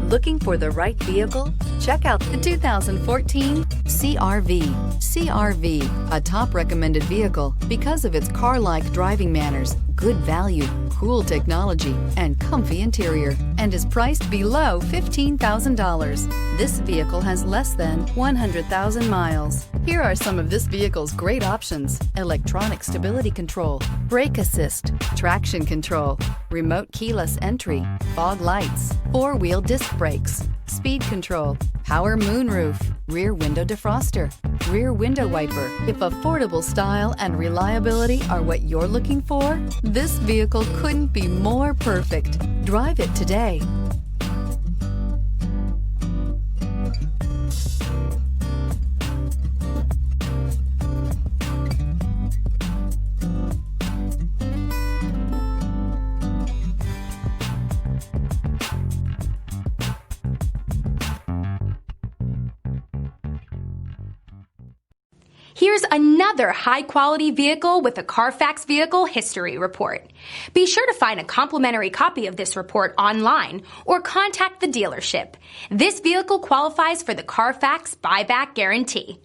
Looking for the right vehicle? Check out the 2014 CR-V. CR-V, a top recommended vehicle because of its car-like driving manners, good value, cool technology, and comfy interior, and is priced below $15,000. This vehicle has less than 100,000 miles. Here are some of this vehicle's great options: electronic stability control, brake assist, traction control, remote keyless entry, fog lights, four-wheel disc brakes, speed control, power moonroof, rear window defroster, rear window wiper. If affordable style and reliability are what you're looking for, this vehicle couldn't be more perfect. Drive it today. Here's another high-quality vehicle with a Carfax Vehicle History Report. Be sure to find a complimentary copy of this report online or contact the dealership. This vehicle qualifies for the Carfax Buyback Guarantee.